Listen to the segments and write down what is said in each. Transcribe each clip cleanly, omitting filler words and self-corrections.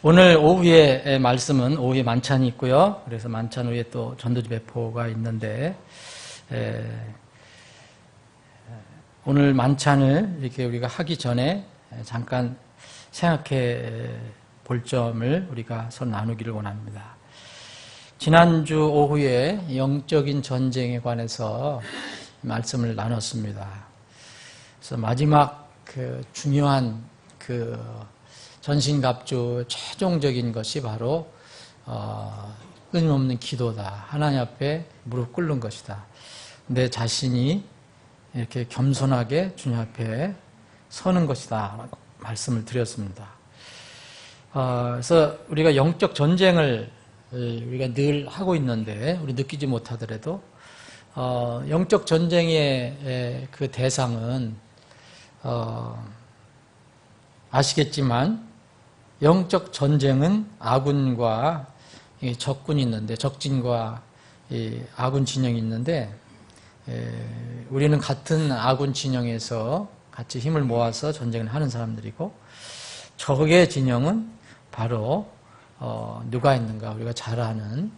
오늘 오후에 말씀은 오후에 만찬이 있고요. 그래서 만찬 후에 또 전도지 배포가 있는데 오늘 만찬을 이렇게 우리가 하기 전에 잠깐 생각해 볼 점을 우리가 서로 나누기를 원합니다. 지난주 오후에 영적인 전쟁에 관해서 말씀을 나눴습니다. 그래서 마지막 중요한 전신갑주 최종적인 것이 바로 끊임없는 기도다. 하나님 앞에 무릎 꿇는 것이다. 내 자신이 이렇게 겸손하게 주님 앞에 서는 것이다. 말씀을 드렸습니다. 그래서 우리가 영적 전쟁을 우리가 늘 하고 있는데 우리 느끼지 못하더라도 영적 전쟁의 그 대상은 아시겠지만 영적 전쟁은 아군과 적군이 있는데 적진과 아군 진영이 있는데 우리는 같은 아군 진영에서 같이 힘을 모아서 전쟁을 하는 사람들이고 적의 진영은 바로 누가 있는가 우리가 잘 아는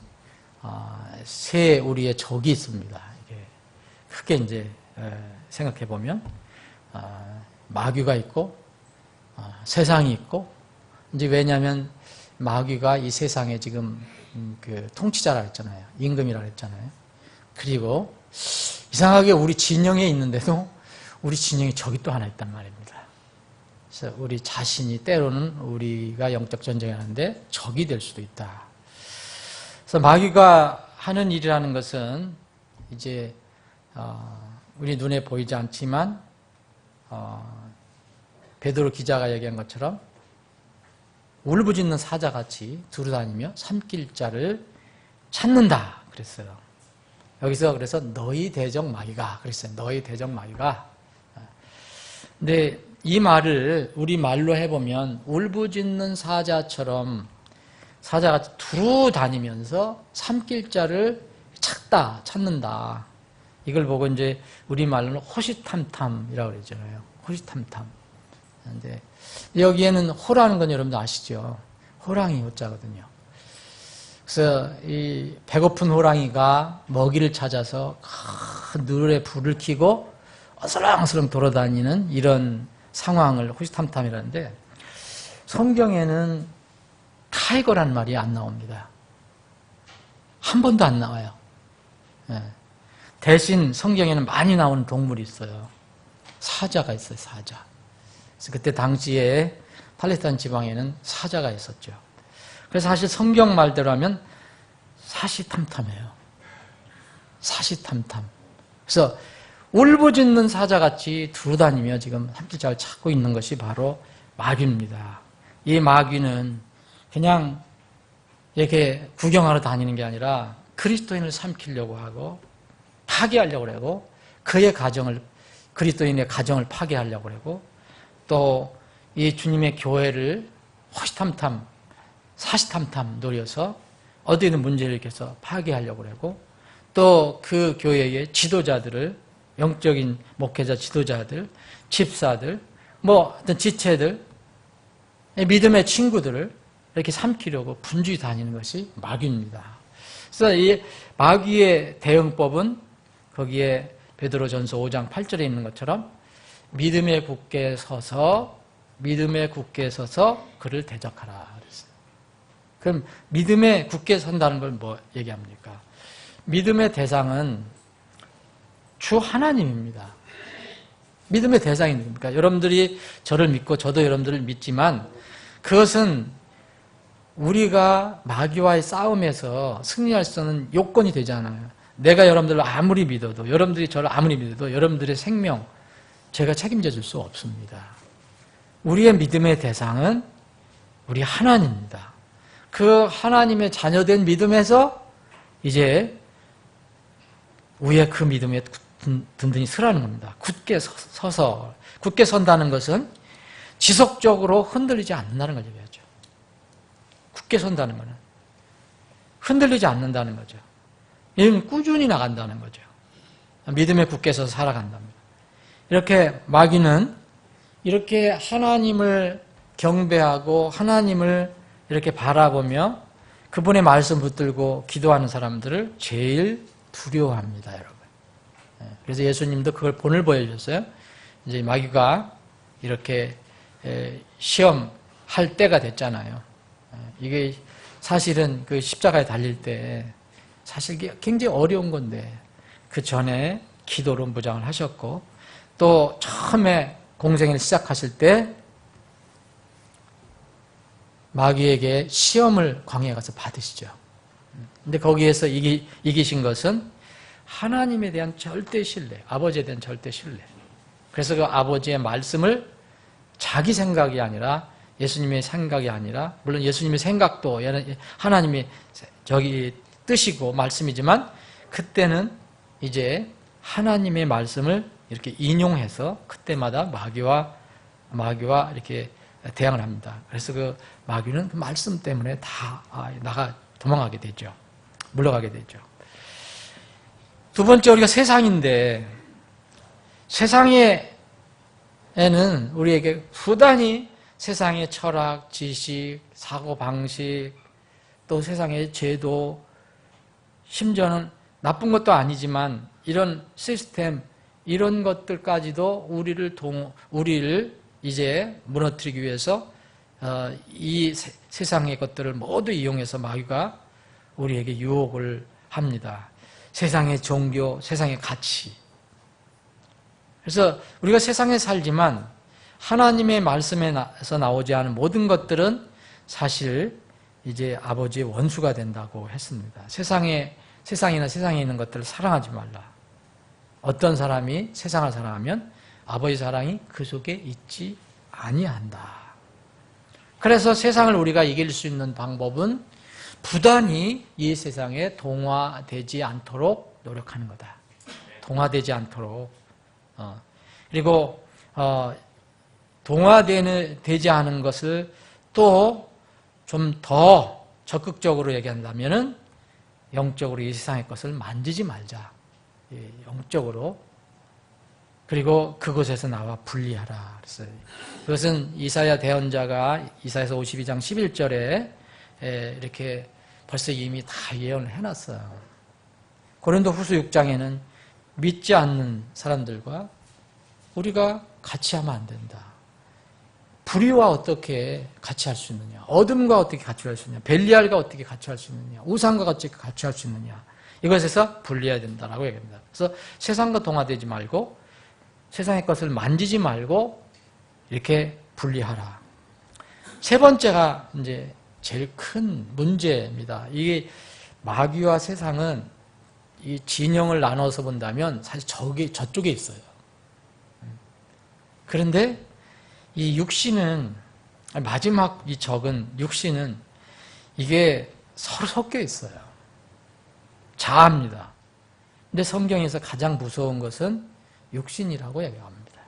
세 우리의 적이 있습니다. 크게 이제 생각해 보면 마귀가 있고 세상이 있고 이제 왜냐하면 마귀가 이 세상에 지금 통치자라 했잖아요. 임금이라 했잖아요. 그리고 이상하게 우리 진영에 있는데도 우리 진영에 적이 또 하나 있단 말입니다. 그래서 우리 자신이 때로는 우리가 영적 전쟁을 하는데 적이 될 수도 있다. 그래서 마귀가 하는 일이라는 것은 이제 우리 눈에 보이지 않지만 베드로 기자가 얘기한 것처럼 울부짖는 사자같이 두루다니며 삼킬 자를 찾는다 그랬어요. 여기서 그래서 너희 대적 마귀가 그랬어요. 너희 대적 마귀가. 근데 이 말을 우리 말로 해보면 울부짖는 사자처럼 사자같이 두루다니면서 삼킬 자를 찾는다. 이걸 보고 이제 우리 말로는 호시탐탐이라고 그러잖아요. 호시탐탐. 근데 여기에는 호라는 건 여러분도 아시죠? 호랑이 호자거든요. 그래서 이 배고픈 호랑이가 먹이를 찾아서 큰 늘에 불을 켜고 어슬렁어슬렁 돌아다니는 이런 상황을 호시탐탐이라는데 성경에는 타이거란 말이 안 나옵니다. 한 번도 안 나와요. 대신 성경에는 많이 나오는 동물이 있어요. 사자가 있어요. 사자. 그래서 그때 당시에 팔레스타인 지방에는 사자가 있었죠. 그래서 사실 성경 말대로 하면 사시탐탐해요. 사시탐탐. 그래서 울부짖는 사자같이 두루다니며 지금 삼킬자를 찾고 있는 것이 바로 마귀입니다. 이 마귀는 그냥 이렇게 구경하러 다니는 게 아니라 그리스도인을 삼키려고 하고 파괴하려고 하고 그리스도인의 가정을 파괴하려고 하고 또 이 주님의 교회를 호시탐탐, 사시탐탐 노려서 어디든 문제를 일으켜서 파괴하려고 하고 또 그 교회의 지도자들을 영적인 목회자 지도자들, 집사들, 어떤 지체들, 믿음의 친구들을 이렇게 삼키려고 분주히 다니는 것이 마귀입니다. 그래서 이 마귀의 대응법은 거기에 베드로전서 5장 8절에 있는 것처럼 믿음에 굳게 서서 그를 대적하라 그랬어요. 그럼 믿음에 굳게 선다는 걸 뭐 얘기합니까? 믿음의 대상은 주 하나님입니다. 믿음의 대상이 누굽니까? 여러분들이 저를 믿고 저도 여러분들을 믿지만 그것은 우리가 마귀와의 싸움에서 승리할 수 있는 요건이 되지 않아요. 내가 여러분들을 아무리 믿어도 여러분들이 저를 아무리 믿어도 여러분들의 생명 제가 책임져 줄 수 없습니다. 우리의 믿음의 대상은 우리 하나님입니다. 그 하나님의 자녀된 믿음에서 이제 우리의 그 믿음에 든든히 서라는 겁니다. 굳게 서서 굳게 선다는 것은 지속적으로 흔들리지 않는다는 걸 얘기하죠. 굳게 선다는 것은 흔들리지 않는다는 거죠. 이는 꾸준히 나간다는 거죠. 믿음에 굳게 서서 살아간답니다. 이렇게 마귀는 이렇게 하나님을 경배하고 하나님을 이렇게 바라보며 그분의 말씀 붙들고 기도하는 사람들을 제일 두려워합니다, 여러분. 그래서 예수님도 그걸 본을 보여주셨어요. 이제 마귀가 이렇게 시험할 때가 됐잖아요. 이게 사실은 그 십자가에 달릴 때 사실 굉장히 어려운 건데 그 전에 기도로 무장을 하셨고 또 처음에 공생을 시작하실 때 마귀에게 시험을 광야에 가서 받으시죠. 근데 거기에서 이기신 것은 하나님에 대한 절대 신뢰, 아버지에 대한 절대 신뢰. 그래서 그 아버지의 말씀을 자기 생각이 아니라 예수님의 생각이 아니라 물론 예수님의 생각도 하나님의 뜻이고 말씀이지만 그때는 이제 하나님의 말씀을 이렇게 인용해서 그때마다 마귀와 이렇게 대항을 합니다. 그래서 그 마귀는 그 말씀 때문에 다 도망가게 되죠. 물러가게 되죠. 두 번째 우리가 세상인데 세상에는 우리에게 부단히 세상의 철학, 지식, 사고방식 또 세상의 제도 심지어는 나쁜 것도 아니지만 이런 시스템 이런 것들까지도 우리를 이제 무너뜨리기 위해서 이 세상의 것들을 모두 이용해서 마귀가 우리에게 유혹을 합니다. 세상의 종교, 세상의 가치. 그래서 우리가 세상에 살지만 하나님의 말씀에서 나오지 않은 모든 것들은 사실 이제 아버지의 원수가 된다고 했습니다. 세상이나 세상에 있는 것들을 사랑하지 말라. 어떤 사람이 세상을 사랑하면 아버지 사랑이 그 속에 있지 아니한다. 그래서 세상을 우리가 이길 수 있는 방법은 부단히 이 세상에 동화되지 않도록 노력하는 거다. 동화되지 않도록. 그리고 동화되지 않은 것을 또 좀 더 적극적으로 얘기한다면은 영적으로 이 세상의 것을 만지지 말자. 영적으로. 그리고 그곳에서 나와 분리하라. 그랬어요. 그것은 이사야 대언자가 이사야서 52장 11절에 이렇게 벌써 이미 다 예언을 해놨어요. 고린도 후서 6장에는 믿지 않는 사람들과 우리가 같이 하면 안 된다. 불의와 어떻게 같이 할 수 있느냐? 어둠과 어떻게 같이 할 수 있느냐? 벨리알과 어떻게 같이 할 수 있느냐? 우상과 같이 할 수 있느냐? 이것에서 분리해야 된다라고 얘기합니다. 그래서 세상과 동화되지 말고 세상의 것을 만지지 말고 이렇게 분리하라. 세 번째가 이제 제일 큰 문제입니다. 이게 마귀와 세상은 이 진영을 나눠서 본다면 사실 저쪽에 있어요. 그런데 이 육신은 마지막 이 적은 육신은 이게 서로 섞여 있어요. 자아입니다. 근데 성경에서 가장 무서운 것은 육신이라고 얘기합니다.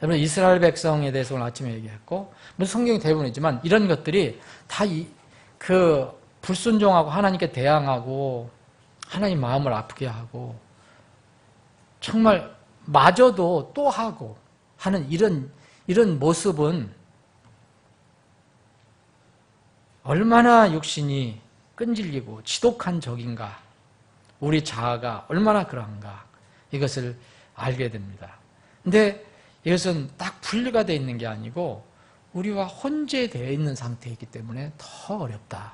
여러분 이스라엘 백성에 대해서 오늘 아침에 얘기했고 물론 성경이 대부분이지만 이런 것들이 다 그 불순종하고 하나님께 대항하고 하나님 마음을 아프게 하고 정말 마저도 또 하고 하는 이런 모습은 얼마나 육신이 끈질기고 지독한 적인가, 우리 자아가 얼마나 그러한가 이것을 알게 됩니다. 근데 이것은 딱 분리가 되어 있는 게 아니고 우리와 혼재되어 있는 상태이기 때문에 더 어렵다.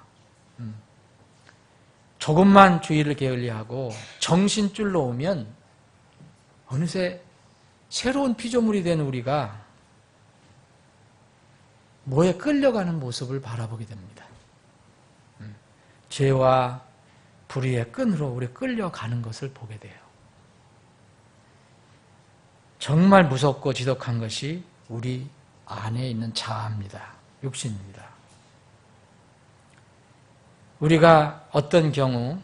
조금만 주의를 게을리하고 정신줄로 오면 어느새 새로운 피조물이 된 우리가 뭐에 끌려가는 모습을 바라보게 됩니다. 죄와 불의의 끈으로 우리 끌려가는 것을 보게 돼요. 정말 무섭고 지독한 것이 우리 안에 있는 자아입니다. 육신입니다. 우리가 어떤 경우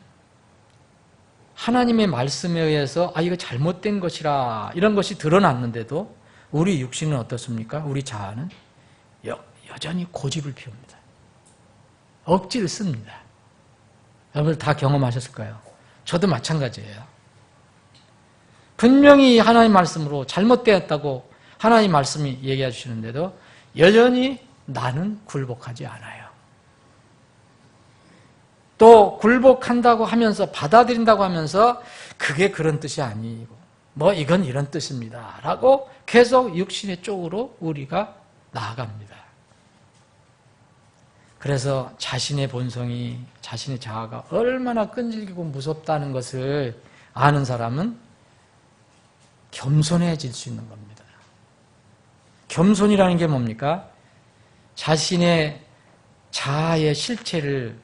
하나님의 말씀에 의해서 이거 잘못된 것이라 이런 것이 드러났는데도 우리 육신은 어떻습니까? 우리 자아는 여전히 고집을 피웁니다. 억지를 씁니다. 여러분 다 경험하셨을까요? 저도 마찬가지예요. 분명히 하나님 말씀으로 잘못되었다고 하나님 말씀이 얘기해 주시는데도 여전히 나는 굴복하지 않아요. 또 굴복한다고 하면서 받아들인다고 하면서 그게 그런 뜻이 아니고 뭐 이건 이런 뜻입니다 라고 계속 육신의 쪽으로 우리가 나아갑니다. 그래서 자신의 본성이, 자신의 자아가 얼마나 끈질기고 무섭다는 것을 아는 사람은 겸손해질 수 있는 겁니다. 겸손이라는 게 뭡니까? 자신의 자아의 실체를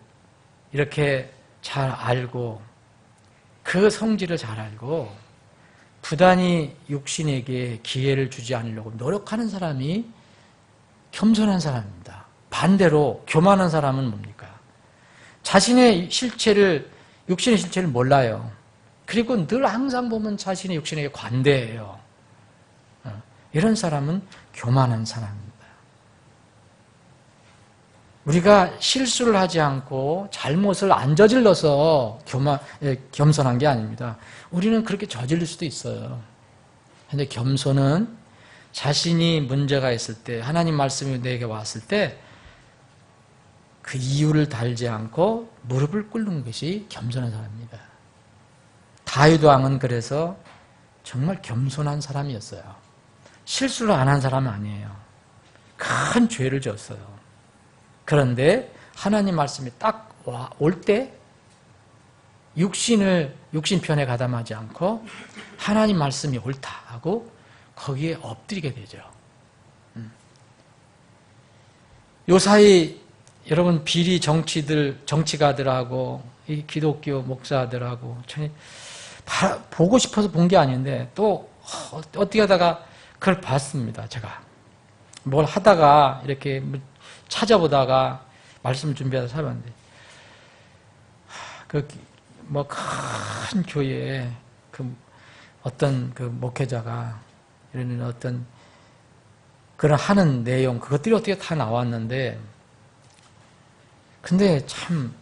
이렇게 잘 알고 그 성질을 잘 알고 부단히 육신에게 기회를 주지 않으려고 노력하는 사람이 겸손한 사람입니다. 반대로 교만한 사람은 뭡니까? 자신의 실체를, 육신의 실체를 몰라요. 그리고 늘 항상 보면 자신의 육신에게 관대해요. 이런 사람은 교만한 사람입니다. 우리가 실수를 하지 않고 잘못을 안 저질러서 겸손한 게 아닙니다. 우리는 그렇게 저질릴 수도 있어요. 그런데 겸손은 자신이 문제가 있을 때, 하나님 말씀이 내게 왔을 때 그 이유를 달지 않고 무릎을 꿇는 것이 겸손한 사람입니다. 다윗 왕은 그래서 정말 겸손한 사람이었어요. 실수를 안 한 사람은 아니에요. 큰 죄를 졌어요. 그런데 하나님 말씀이 딱 올 때 육신 편에 가담하지 않고 하나님 말씀이 옳다 하고 거기에 엎드리게 되죠. 요사이 여러분 비리 정치가들하고 이 기독교 목사들하고 보고 싶어서 본 게 아닌데 또 어떻게 하다가 그걸 봤습니다. 제가 뭘 하다가 이렇게 찾아보다가 말씀을 준비하다 찾아봤는데 뭐 큰 교회에 어떤 목회자가 이런 어떤 그런 하는 내용 그것들이 어떻게 다 나왔는데 근데 참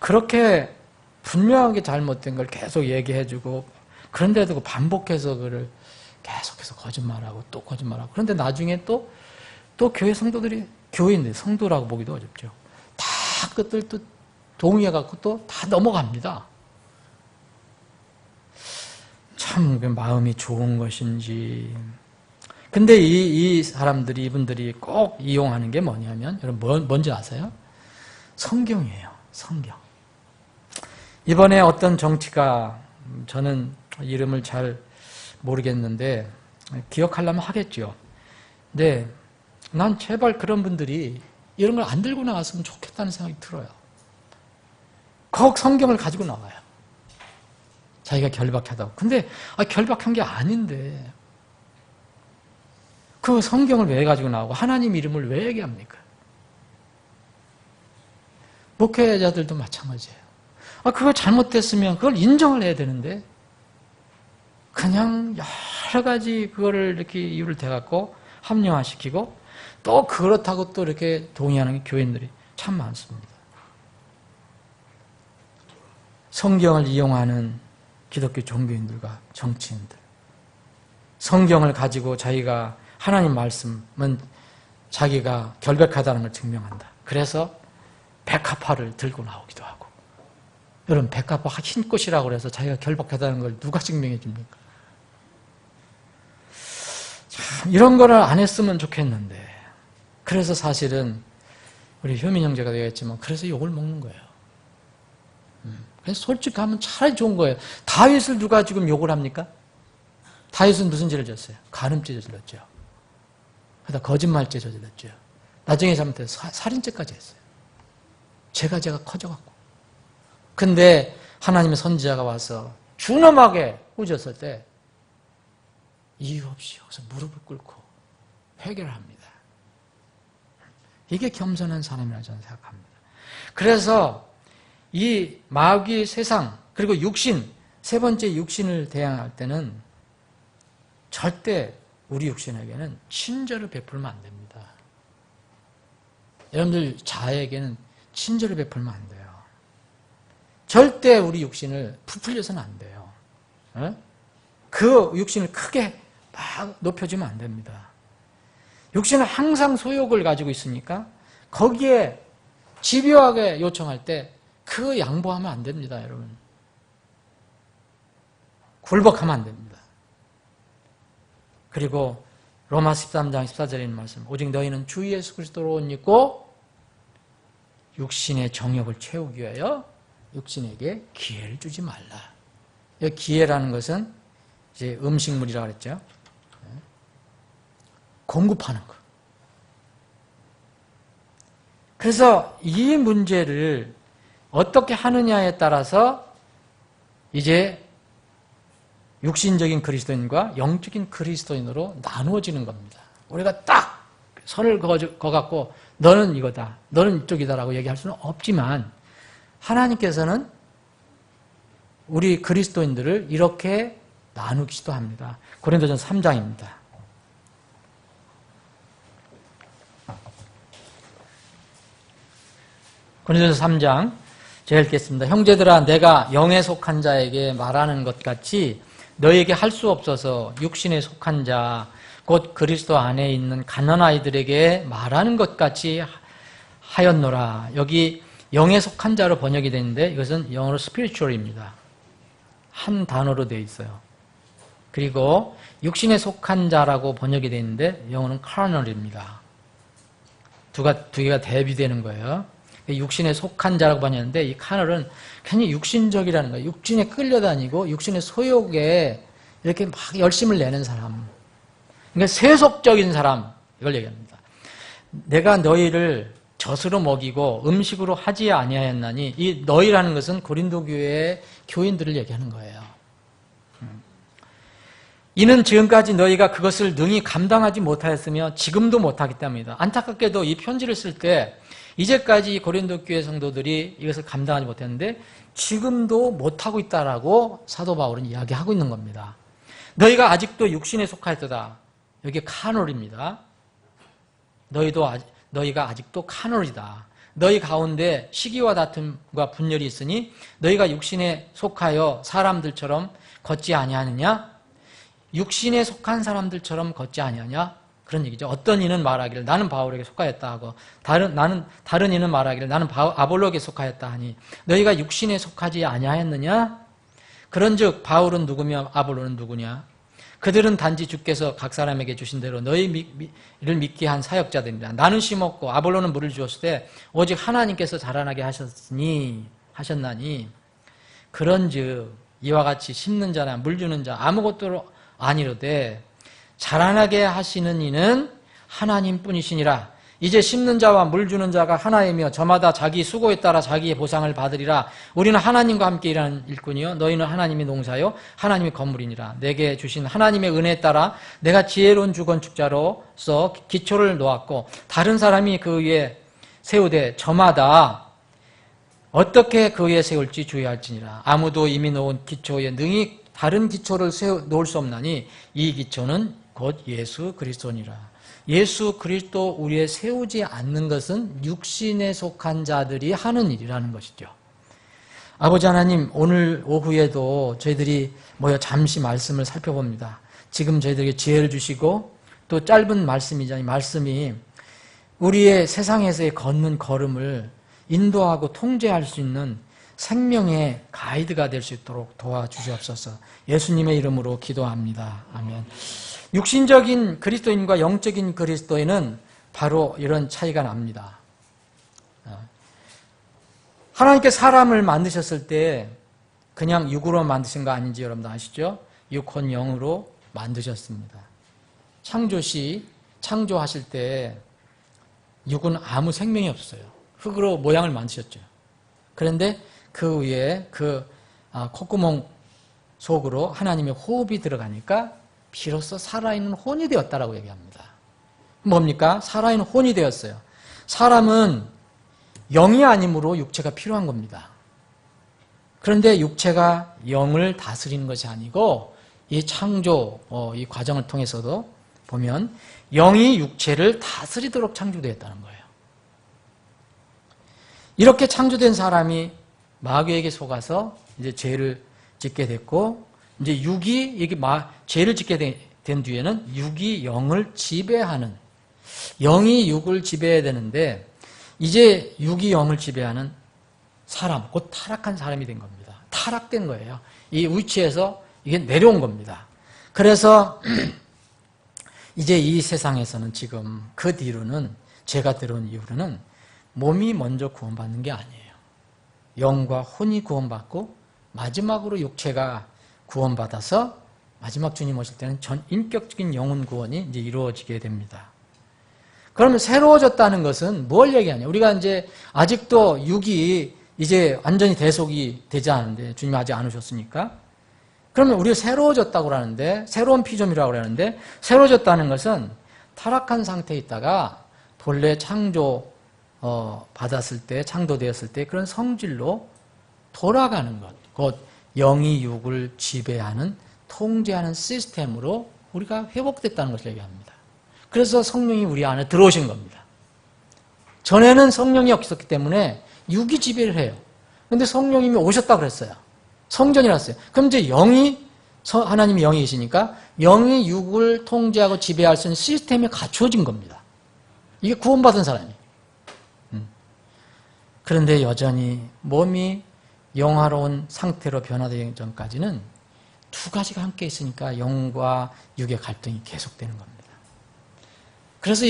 그렇게 분명하게 잘못된 걸 계속 얘기해주고 그런데도 반복해서 그를 계속해서 거짓말하고 또 거짓말하고 그런데 나중에 또 교회 성도들이 교회인데 성도라고 보기도 어렵죠. 다 그것들 또 동의해갖고 또 다 넘어갑니다. 참 마음이 좋은 것인지. 근데 이 사람들이 이분들이 꼭 이용하는 게 뭐냐면 여러분 뭔지 아세요? 성경이에요. 성경. 이번에 어떤 정치가 저는 이름을 잘 모르겠는데 기억하려면 하겠죠. 근데 난 제발 그런 분들이 이런 걸 안 들고 나왔으면 좋겠다는 생각이 들어요. 꼭 성경을 가지고 나와요. 자기가 결박하다고. 근데 결박한 게 아닌데 그 성경을 왜 가지고 나오고 하나님 이름을 왜 얘기합니까? 목회자들도 마찬가지예요. 그거 잘못됐으면 그걸 인정을 해야 되는데 그냥 여러 가지 그거를 이렇게 이유를 대갖고 합리화시키고 또 그렇다고 또 이렇게 동의하는 교인들이 참 많습니다. 성경을 이용하는 기독교 종교인들과 정치인들. 성경을 가지고 자기가 하나님 말씀은 자기가 결백하다는 걸 증명한다. 그래서 백합화를 들고 나오기도 하고. 여러분 백합화 흰 꽃이라고 해서 자기가 결백하다는 걸 누가 증명해 줍니까? 참 이런 거를 안 했으면 좋겠는데 그래서 사실은 우리 효민 형제가 되겠지만 그래서 욕을 먹는 거예요. 그래서 솔직하면 차라리 좋은 거예요. 다윗을 누가 지금 욕을 합니까? 다윗은 무슨 죄를 졌어요? 간음죄 저질렀죠. 그러다 거짓말죄 저질렀죠. 나중에 잘못해서 살인죄까지 했어요. 제가 커져갖고. 근데 하나님의 선지자가 와서 준엄하게 꾸짖었을 때 이유 없이 여기서 무릎을 꿇고 회개를 합니다. 이게 겸손한 사람이라고 저는 생각합니다. 그래서 이 마귀 세상 그리고 육신 세 번째 육신을 대항할 때는 절대 우리 육신에게는 친절을 베풀면 안 됩니다. 여러분들 자아에게는 친절을 베풀면 안 돼요. 절대 우리 육신을 부풀려서는 안 돼요. 그 육신을 크게 막 높여주면 안 됩니다. 육신은 항상 소욕을 가지고 있으니까 거기에 집요하게 요청할 때 그 양보하면 안 됩니다, 여러분. 굴복하면 안 됩니다. 그리고 로마 13장 14절에 있는 말씀, 오직 너희는 주 예수 그리스도로 옷 입고 육신의 정욕을 채우기 위하여 육신에게 기회를 주지 말라. 이 기회라는 것은 이제 음식물이라고 그랬죠. 공급하는 거. 그래서 이 문제를 어떻게 하느냐에 따라서 이제 육신적인 그리스도인과 영적인 그리스도인으로 나누어지는 겁니다. 우리가 딱 선을 그어갖고 너는 이거다, 너는 이쪽이다라고 얘기할 수는 없지만 하나님께서는 우리 그리스도인들을 이렇게 나누기도 합니다. 고린도전서 3장입니다. 고린도전서 3장 제가 읽겠습니다. 형제들아, 내가 영에 속한 자에게 말하는 것 같이 너에게 할 수 없어서 육신에 속한 자, 곧 그리스도 안에 있는 가난아이들에게 말하는 것 같이 하였노라. 여기 영에 속한 자로 번역이 되는데 이것은 영어로 spiritual입니다. 한 단어로 되어 있어요. 그리고 육신에 속한 자라고 번역이 되어 있는데 영어는 carnal입니다. 두 개가 대비되는 거예요. 육신에 속한 자라고 번역했는데 이 carnal은 괜히 육신적이라는 거예요. 육신에 끌려다니고 육신의 소욕에 이렇게 막 열심을 내는 사람. 그러니까 세속적인 사람, 이걸 얘기합니다. 내가 너희를 젖으로 먹이고 음식으로 하지 아니하였나니, 이 너희라는 것은 고린도 교회의 교인들을 얘기하는 거예요. 이는 지금까지 너희가 그것을 능히 감당하지 못하였으며 지금도 못하기 때문이다. 안타깝게도 이 편지를 쓸 때 이제까지 고린도 교회 성도들이 이것을 감당하지 못했는데 지금도 못하고 있다라고 사도 바울은 이야기하고 있는 겁니다. 너희가 아직도 육신에 속하였다. 여기 카놀입니다. 너희가 아직도 카놀이다. 너희 가운데 시기와 다툼과 분열이 있으니 너희가 육신에 속하여 사람들처럼 걷지 아니하느냐? 육신에 속한 사람들처럼 걷지 아니하냐? 그런 얘기죠. 어떤 이는 말하기를 나는 바울에게 속하였다 하고 다른 이는 말하기를 나는 아볼로에게 속하였다 하니 너희가 육신에 속하지 아니하였느냐? 그런즉 바울은 누구며 아볼로는 누구냐? 그들은 단지 주께서 각 사람에게 주신 대로 너희를 믿게 한 사역자들이라. 나는 심었고 아볼로는 물을 주었을 때 오직 하나님께서 자라나게 하셨나니 그런즉 이와 같이 심는 자나 물 주는 자 아무것도 아니로되 자라나게 하시는 이는 하나님뿐이시니라. 이제 심는 자와 물 주는 자가 하나이며 저마다 자기 수고에 따라 자기의 보상을 받으리라. 우리는 하나님과 함께 일하는 일꾼이요 너희는 하나님의 농사요 하나님의 건물이니라. 내게 주신 하나님의 은혜에 따라 내가 지혜로운 주건축자로서 기초를 놓았고 다른 사람이 그 위에 세우되 저마다 어떻게 그 위에 세울지 주의할지니라. 아무도 이미 놓은 기초에 능히 다른 기초를 놓을 수 없나니 이 기초는 곧 예수 그리스도니라. 예수 그리스도 우리에 세우지 않는 것은 육신에 속한 자들이 하는 일이라는 것이죠. 아버지 하나님, 오늘 오후에도 저희들이 모여 잠시 말씀을 살펴봅니다. 지금 저희들에게 지혜를 주시고 또 짧은 말씀이잖아요. 말씀이 우리의 세상에서의 걷는 걸음을 인도하고 통제할 수 있는 생명의 가이드가 될 수 있도록 도와주시옵소서. 예수님의 이름으로 기도합니다. 아멘. 육신적인 그리스도인과 영적인 그리스도인은 바로 이런 차이가 납니다. 하나님께 사람을 만드셨을 때 그냥 육으로 만드신 거 아닌지 여러분도 아시죠? 육혼 영으로 만드셨습니다. 창조하실 때 육은 아무 생명이 없어요. 흙으로 모양을 만드셨죠. 그런데 그 위에 콧구멍 속으로 하나님의 호흡이 들어가니까 비로소 살아있는 혼이 되었다라고 얘기합니다. 뭡니까? 살아있는 혼이 되었어요. 사람은 영이 아니므로 육체가 필요한 겁니다. 그런데 육체가 영을 다스리는 것이 아니고 이 창조, 이 과정을 통해서도 보면 영이 육체를 다스리도록 창조되었다는 거예요. 이렇게 창조된 사람이 마귀에게 속아서 이제 죄를 짓게 됐고, 이제 육이 죄를 짓게 된 뒤에는 육이 영을 지배하는, 영이 육을 지배해야 되는데 이제 육이 영을 지배하는 사람, 곧 타락한 사람이 된 겁니다. 타락된 거예요. 이 위치에서 이게 내려온 겁니다. 그래서 이제 이 세상에서는 지금 그 뒤로는 죄가 들어온 이후로는 몸이 먼저 구원받는 게 아니에요. 영과 혼이 구원받고 마지막으로 육체가 구원받아서 마지막 주님 오실 때는 전 인격적인 영혼 구원이 이제 이루어지게 됩니다. 그러면 새로워졌다는 것은 뭘 얘기하냐? 우리가 이제 아직도 육이 이제 완전히 대속이 되지 않은데 주님이 아직 안 오셨으니까 그러면 우리가 새로워졌다고 하는데 새로운 피조물이라고 하는데 새로워졌다는 것은 타락한 상태에 있다가 본래 창조 받았을 때 창조되었을 때 그런 성질로 돌아가는 것, 곧 영이 육을 지배하는 통제하는 시스템으로 우리가 회복됐다는 것을 얘기합니다. 그래서 성령이 우리 안에 들어오신 겁니다. 전에는 성령이 없었기 때문에 육이 지배를 해요. 그런데 성령님이 오셨다고 그랬어요. 성전이랐어요. 그럼 이제 하나님이 영이시니까 영이 육을 통제하고 지배할 수 있는 시스템이 갖춰진 겁니다. 이게 구원받은 사람이에요. 그런데 여전히 몸이 영화로운 상태로 변화되기 전까지는 두 가지가 함께 있으니까 영과 육의 갈등이 계속되는 겁니다. 그래서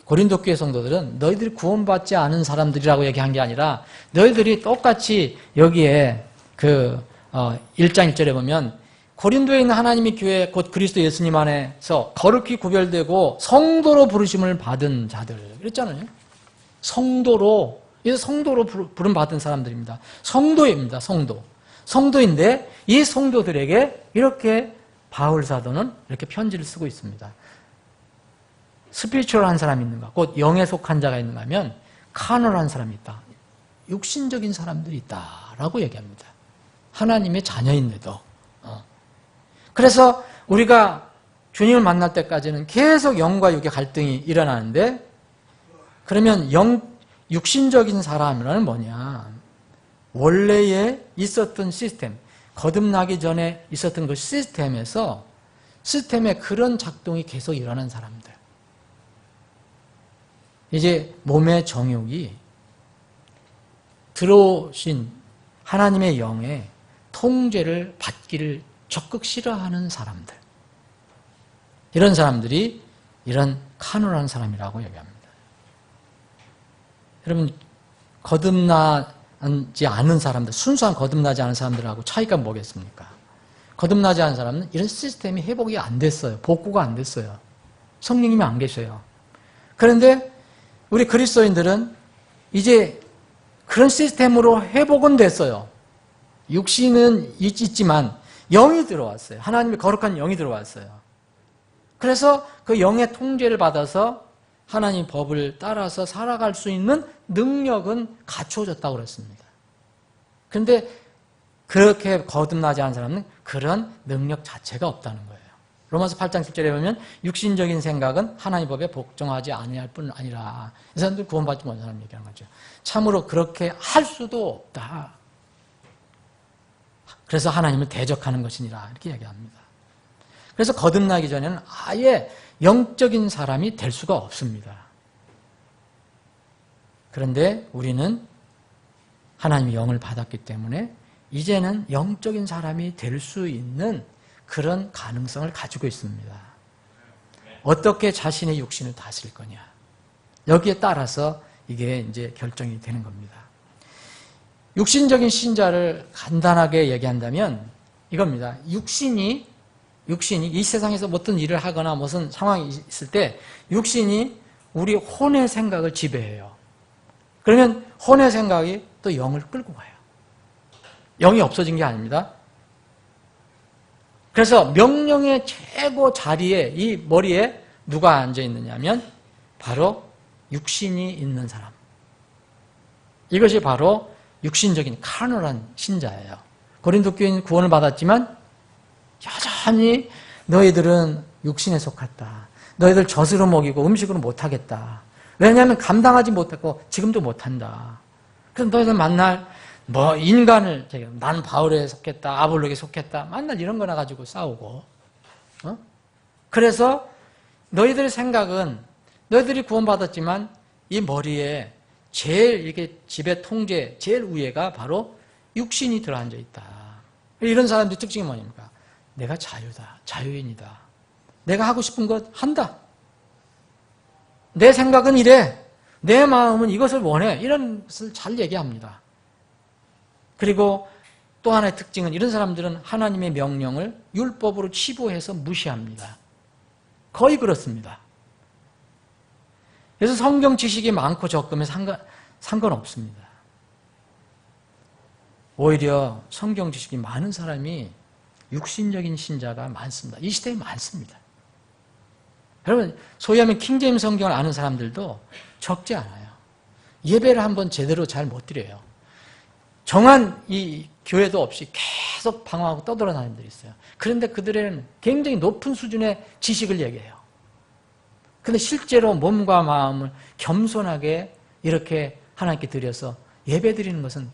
고린도 교회 성도들은 너희들이 구원받지 않은 사람들이라고 얘기한 게 아니라 너희들이 똑같이 여기에 1장 1절에 보면 고린도에 있는 하나님의 교회 곧 그리스도 예수님 안에서 거룩히 구별되고 성도로 부르심을 받은 자들 그랬잖아요. 성도로 부름 받은 사람들입니다. 성도입니다. 성도인데 이 성도들에게 이렇게 바울 사도는 이렇게 편지를 쓰고 있습니다. 스피리추얼한 사람이 있는가? 곧 영에 속한 자가 있는가 하면 카널한 사람이 있다. 육신적인 사람들이 있다라고 얘기합니다. 하나님의 자녀인데도. 그래서 우리가 주님을 만날 때까지는 계속 영과 육의 갈등이 일어나는데 그러면 육신적인 사람이란 뭐냐? 원래에 있었던 시스템, 거듭나기 전에 있었던 그 시스템의 그런 작동이 계속 일어나는 사람들. 이제 몸의 정욕이 들어오신 하나님의 영의 통제를 받기를 적극 싫어하는 사람들. 이런 사람들이 이런 카노라는 사람이라고 얘기합니다. 여러분, 거듭나지 않은 사람들, 순수한 거듭나지 않은 사람들하고 차이가 뭐겠습니까? 거듭나지 않은 사람은 이런 시스템이 회복이 안 됐어요. 복구가 안 됐어요. 성령님이 안 계셔요. 그런데 우리 그리스도인들은 이제 그런 시스템으로 회복은 됐어요. 육신은 있지만 영이 들어왔어요. 하나님의 거룩한 영이 들어왔어요. 그래서 그 영의 통제를 받아서 하나님 법을 따라서 살아갈 수 있는 능력은 갖추어졌다고 그랬습니다. 그런데 그렇게 거듭나지 않은 사람은 그런 능력 자체가 없다는 거예요. 로마서 8장 7절에 보면 육신적인 생각은 하나님 법에 복종하지 아니할 뿐 아니라 이 사람들 구원받지 못한 사람 얘기하는 거죠. 참으로 그렇게 할 수도 없다. 그래서 하나님을 대적하는 것이니라 이렇게 얘기합니다. 그래서 거듭나기 전에는 아예 영적인 사람이 될 수가 없습니다. 그런데 우리는 하나님의 영을 받았기 때문에 이제는 영적인 사람이 될 수 있는 그런 가능성을 가지고 있습니다. 어떻게 자신의 육신을 다스릴 거냐. 여기에 따라서 이게 이제 결정이 되는 겁니다. 육신적인 신자를 간단하게 얘기한다면 이겁니다. 육신이 이 세상에서 어떤 일을 하거나 무슨 상황이 있을 때 육신이 우리 혼의 생각을 지배해요. 그러면 혼의 생각이 또 영을 끌고 가요. 영이 없어진 게 아닙니다. 그래서 명령의 최고 자리에 이 머리에 누가 앉아 있느냐면 바로 육신이 있는 사람. 이것이 바로 육신적인 카널한 신자예요. 고린도 교회는 구원을 받았지만 여전히 너희들은 육신에 속했다. 너희들 젖으로 먹이고 음식으로 못하겠다. 왜냐하면 감당하지 못했고 지금도 못한다. 그래서 너희들 만날 인간을 난 바울에 속했다. 아볼로에 속했다. 만날 이런 거나 가지고 싸우고 그래서 너희들의 생각은 너희들이 구원받았지만 이 머리에 제일 이게 집의 통제 제일 위에가 바로 육신이 들어앉아 있다. 이런 사람들의 특징이 뭐냐니까? 내가 자유다. 자유인이다. 내가 하고 싶은 것 한다. 내 생각은 이래. 내 마음은 이것을 원해. 이런 것을 잘 얘기합니다. 그리고 또 하나의 특징은 이런 사람들은 하나님의 명령을 율법으로 치부해서 무시합니다. 거의 그렇습니다. 그래서 성경 지식이 많고 적음에 상관없습니다. 오히려 성경 지식이 많은 사람이 육신적인 신자가 많습니다. 이 시대에 많습니다. 여러분, 소위 하면 킹제임스 성경을 아는 사람들도 적지 않아요. 예배를 한번 제대로 잘 못 드려요. 정한 이 교회도 없이 계속 방황하고 떠돌아다니는 사람들이 있어요. 그런데 그들에는 굉장히 높은 수준의 지식을 얘기해요. 근데 실제로 몸과 마음을 겸손하게 이렇게 하나님께 드려서 예배 드리는 것은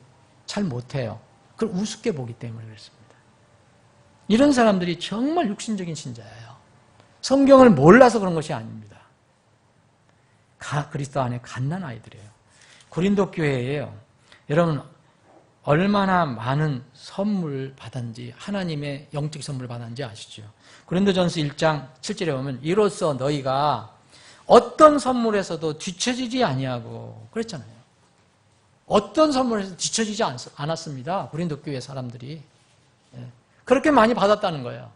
잘 못해요. 그걸 우습게 보기 때문에 그렇습니다. 이런 사람들이 정말 육신적인 신자예요. 성경을 몰라서 그런 것이 아닙니다. 그리스도 안에 갓난 아이들이에요. 고린도 교회에요. 여러분 얼마나 많은 선물 받았는지, 하나님의 영적 선물을 받았는지 아시죠? 고린도전서 1장 7절에 보면 이로써 너희가 어떤 선물에서도 뒤처지지 아니하고 그랬잖아요. 어떤 선물에서 뒤처지지 않았습니다. 고린도 교회 사람들이. 그렇게 많이 받았다는 거예요.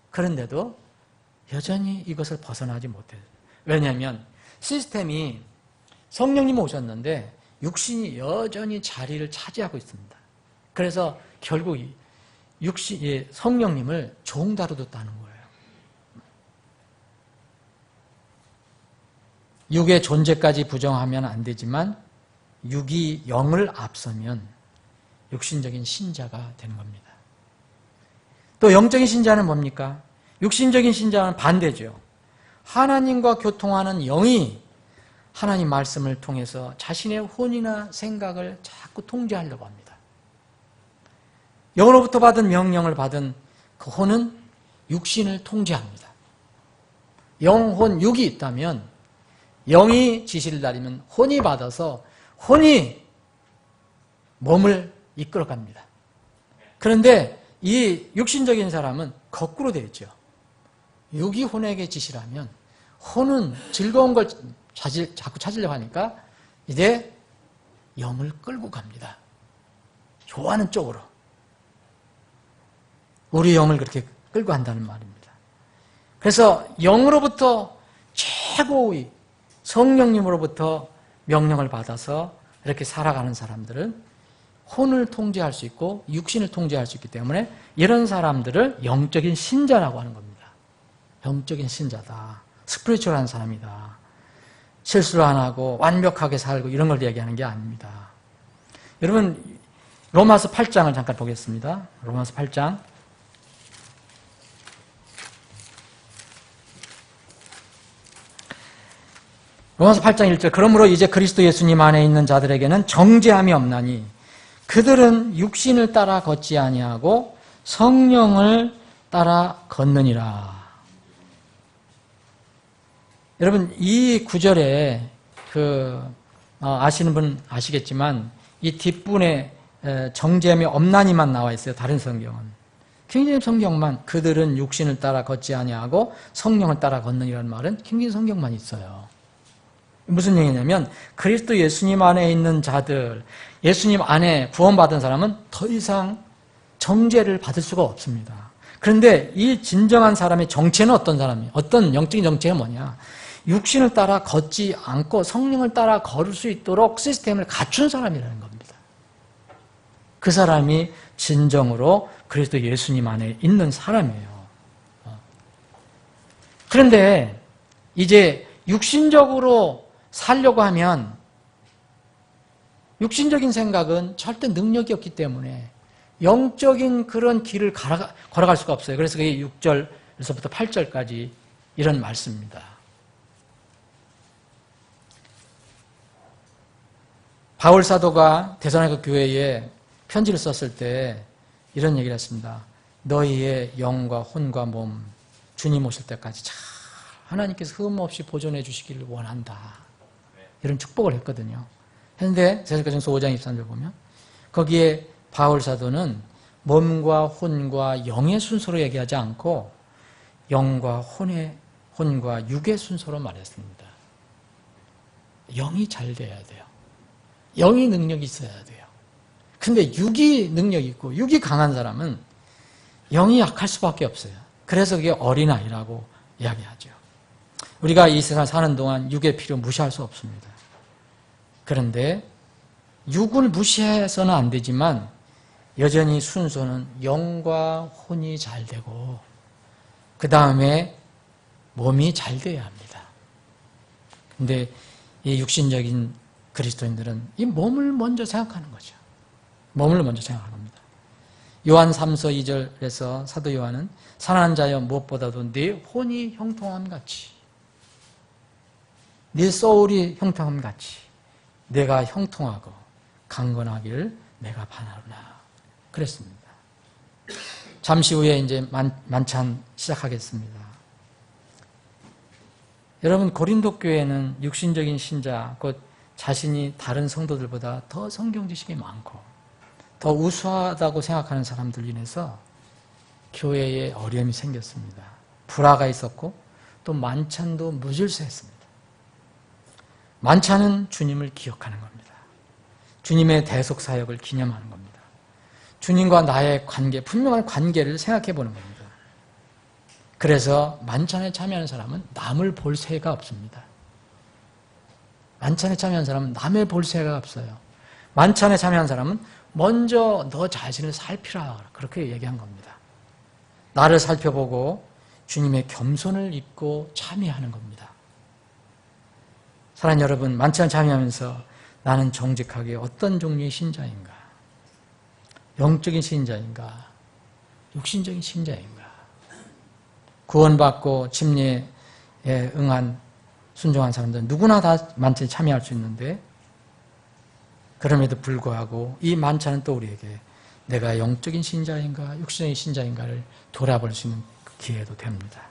그런데도 여전히 이것을 벗어나지 못해요. 왜냐하면 시스템이 성령님 오셨는데 육신이 여전히 자리를 차지하고 있습니다. 그래서 결국 성령님을 종다루듯다는 거예요. 육의 존재까지 부정하면 안 되지만 육이 영을 앞서면 육신적인 신자가 되는 겁니다. 또 영적인 신자는 뭡니까? 육신적인 신자는 반대죠. 하나님과 교통하는 영이 하나님 말씀을 통해서 자신의 혼이나 생각을 자꾸 통제하려고 합니다. 영으로부터 받은 명령을 받은 그 혼은 육신을 통제합니다. 영혼, 육이 있다면 영이 지시를 내리면 혼이 받아서 혼이 몸을 이끌어갑니다. 그런데 이 육신적인 사람은 거꾸로 되어 있죠. 육이 혼에게 지시를 하면 혼은 즐거운 걸 자꾸 찾으려고 하니까 이제 영을 끌고 갑니다. 좋아하는 쪽으로. 우리 영을 그렇게 끌고 간다는 말입니다. 그래서 영으로부터 최고의 성령님으로부터 명령을 받아서 이렇게 살아가는 사람들은 혼을 통제할 수 있고 육신을 통제할 수 있기 때문에 이런 사람들을 영적인 신자라고 하는 겁니다. 영적인 신자다. 스피리추얼한 사람이다. 실수를 안 하고 완벽하게 살고 이런 걸 얘기하는 게 아닙니다. 여러분 로마서 8장을 잠깐 보겠습니다. 로마서 8장. 로마서 8장 1절. 그러므로 이제 그리스도 예수님 안에 있는 자들에게는 정죄함이 없나니 그들은 육신을 따라 걷지 아니하고 성령을 따라 걷느니라. 여러분 이 구절에 아시는 분 아시겠지만 이 뒷분에 정죄함이 없나니만 나와 있어요. 다른 성경은. 킹제임스 성경만 그들은 육신을 따라 걷지 아니하고 성령을 따라 걷느니라는 말은 킹제임스 성경만 있어요. 무슨 얘기냐면 그리스도 예수님 안에 있는 자들, 예수님 안에 구원받은 사람은 더 이상 정죄를 받을 수가 없습니다. 그런데 이 진정한 사람의 정체는 어떤 사람이에요? 어떤 영적인 정체가 뭐냐? 육신을 따라 걷지 않고 성령을 따라 걸을 수 있도록 시스템을 갖춘 사람이라는 겁니다. 그 사람이 진정으로 그리스도 예수님 안에 있는 사람이에요. 그런데 이제 육신적으로 살려고 하면 육신적인 생각은 절대 능력이 없기 때문에 영적인 그런 길을 걸어갈 수가 없어요. 그래서 그게 6절에서부터 8절까지 이런 말씀입니다. 바울 사도가 데살로니가 교회에 편지를 썼을 때 이런 얘기를 했습니다. 너희의 영과 혼과 몸 주님 오실 때까지 잘 하나님께서 흠 없이 보존해 주시기를 원한다. 이런 축복을 했거든요. 그런데 제사가정서 5장 23절 보면 거기에 바울 사도는 몸과 혼과 영의 순서로 얘기하지 않고 영과 혼과 육의 순서로 말했습니다. 영이 잘 돼야 돼요. 영이 능력이 있어야 돼요. 근데 육이 능력이 있고 육이 강한 사람은 영이 약할 수밖에 없어요. 그래서 그게 어린아이라고 이야기하죠. 우리가 이 세상 사는 동안 육의 필요 무시할 수 없습니다. 그런데 육을 무시해서는 안 되지만 여전히 순서는 영과 혼이 잘 되고 그 다음에 몸이 잘 돼야 합니다. 근데 이 육신적인 그리스도인들은 이 몸을 먼저 생각하는 거죠. 몸을 먼저 생각하는 겁니다. 요한 3서 2절에서 사도 요한은 사랑하는 자여 무엇보다도 네 혼이 형통함 같이 네 소울이 형통함 같이 내가 형통하고 강건하기를 내가 바라노라 그랬습니다. 잠시 후에 이제 만찬 시작하겠습니다. 여러분 고린도 교회는 육신적인 신자 곧 자신이 다른 성도들보다 더 성경 지식이 많고 더 우수하다고 생각하는 사람들로 인해서 교회에 어려움이 생겼습니다. 불화가 있었고 또 만찬도 무질서했습니다. 만찬은 주님을 기억하는 겁니다. 주님의 대속 사역을 기념하는 겁니다. 주님과 나의 관계, 분명한 관계를 생각해 보는 겁니다. 그래서 만찬에 참여하는 사람은 남을 볼 새가 없습니다. 만찬에 참여한 사람은 남을 볼 새가 없어요. 만찬에 참여한 사람은 먼저 너 자신을 살피라 그렇게 얘기한 겁니다. 나를 살펴보고 주님의 겸손을 입고 참여하는 겁니다. 사랑하는 여러분, 만찬에 참여하면서 나는 정직하게 어떤 종류의 신자인가? 영적인 신자인가? 육신적인 신자인가? 구원받고 침례에 응한 순종한 사람들은 누구나 다 만찬에 참여할 수 있는데 그럼에도 불구하고 이 만찬은 또 우리에게 내가 영적인 신자인가 육신적인 신자인가를 돌아볼 수 있는 기회도 됩니다.